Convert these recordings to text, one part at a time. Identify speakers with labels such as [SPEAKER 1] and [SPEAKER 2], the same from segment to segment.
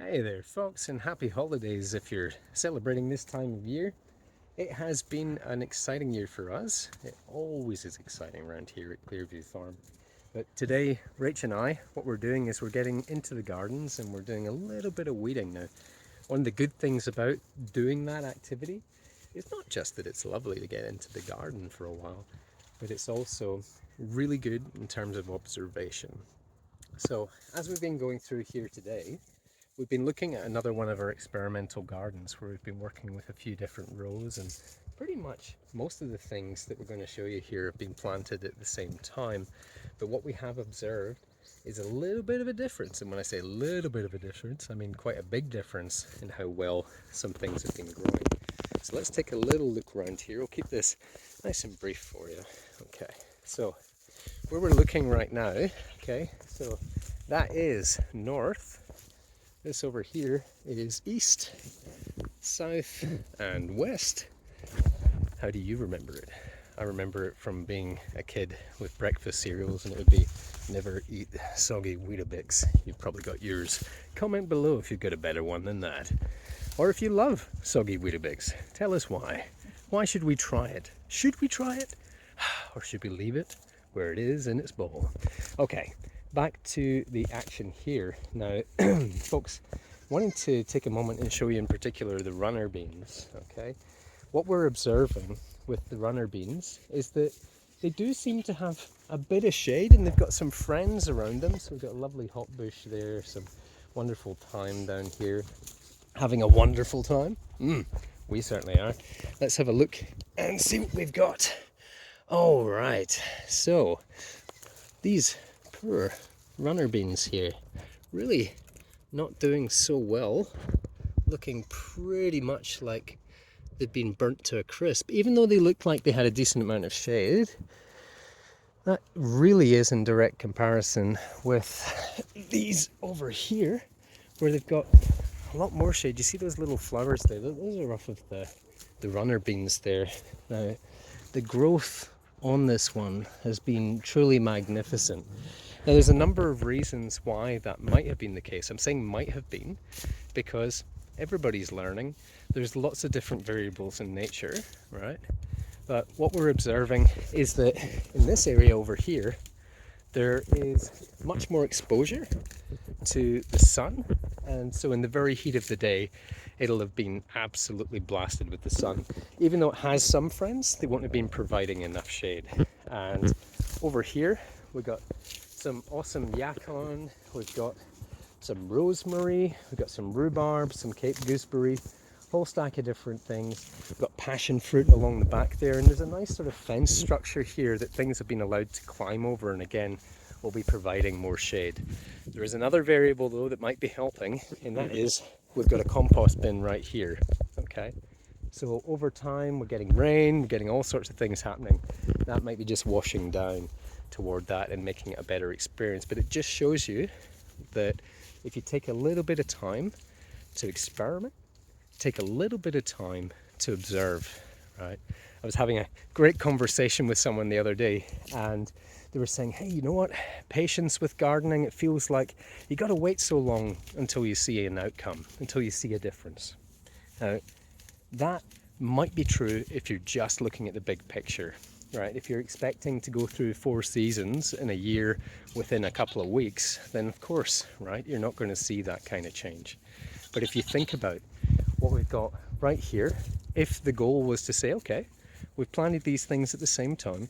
[SPEAKER 1] Hey there folks, and happy holidays if you're celebrating this time of year. It has been an exciting year for us. It always is exciting around here at Clearview Farm. But today, Rach and I, what we're doing is we're getting into the gardens and we're doing a little bit of weeding now. One of the good things about doing that activity is not just that it's lovely to get into the garden for a while, but it's also really good in terms of observation. So as we've been going through here today, we've been looking at another one of our experimental gardens where we've been working with a few different rows, and pretty much most of the things that we're going to show you here have been planted at the same time. But what we have observed is a little bit of a difference, and when I say a little bit of a difference, I mean quite a big difference in how well some things have been growing. So let's take a little look around here. We'll keep this nice and brief for you. Okay, so where we're looking right now, okay, so that is north. This over here is east, south, and west. How do you remember it? I remember it from being a kid with breakfast cereals, and it would be never eat soggy Weetabix. You've probably got yours. Comment below if you've got a better one than that. Or if you love soggy Weetabix, tell us why. Why should we try it? Should we try it? Or should we leave it where it is in its bowl? Okay. Back to the action here. Now, folks, wanting to take a moment and show you in particular the runner beans, okay? What we're observing with the runner beans is that they do seem to have a bit of shade, and they've got some friends around them. So we've got a lovely hot bush there, some wonderful thyme down here. Having a wonderful time? We certainly are. Let's have a look and see what we've got. All right, so these poor runner beans here, really not doing so well, looking pretty much like they've been burnt to a crisp. Even though they looked like they had a decent amount of shade, that really is in direct comparison with these over here where they've got a lot more shade. You see those little flowers there? Those are off of the runner beans there. Now, the growth on this one has been truly magnificent. Now, there's a number of reasons why that might have been the case. I'm saying might have been because everybody's learning. There's lots of different variables in nature, right? But what we're observing is that in this area over here, there is much more exposure to the sun. And so in the very heat of the day, it'll have been absolutely blasted with the sun. Even though it has some friends, they won't have been providing enough shade. And over here, we've got some awesome yacon, we've got some rosemary, we've got some rhubarb, some Cape gooseberry, whole stack of different things. We've got passion fruit along the back there, and there's a nice sort of fence structure here that things have been allowed to climb over, and again, will be providing more shade. There is another variable though that might be helping, and that is we've got a compost bin right here, okay? So over time, we're getting rain, we're getting all sorts of things happening. That might be just washing down toward that and making it a better experience. But it just shows you that if you take a little bit of time to experiment, take a little bit of time to observe, right? I was having a great conversation with someone the other day, and they were saying, hey, you know what? Patience with gardening, it feels like you got to wait so long until you see an outcome, until you see a difference. Now, that might be true if you're just looking at the big picture, right? If you're expecting to go through 4 seasons in a year within a couple of weeks, then of course, right, you're not going to see that kind of change. But if you think about what we've got right here, if the goal was to say, okay, we've planted these things at the same time,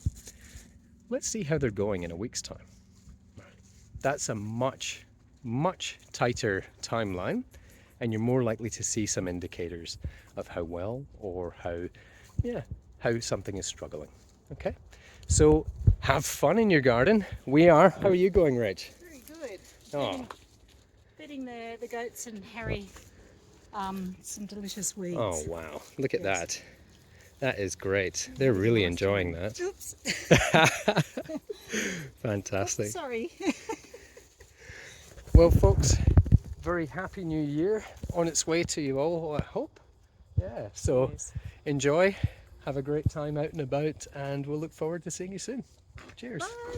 [SPEAKER 1] let's see how they're going in a week's time. That's a much, much tighter timeline, and you're more likely to see some indicators of how well or how something is struggling. Okay, so have fun in your garden. We are. How are you going, Rach?
[SPEAKER 2] Very good.
[SPEAKER 1] Oh,
[SPEAKER 2] Feeding the goats and Harry some delicious weeds.
[SPEAKER 1] oh wow! Look at
[SPEAKER 2] Yes.
[SPEAKER 1] that. That is great. They're really enjoying that.
[SPEAKER 2] Oops.
[SPEAKER 1] Fantastic.
[SPEAKER 2] Oops, sorry.
[SPEAKER 1] Well, folks, very happy new year on its way to you all, I hope. Yeah, so
[SPEAKER 2] Yes.
[SPEAKER 1] enjoy, have a great time out and about, and we'll look forward to seeing you soon. Cheers.
[SPEAKER 2] Bye.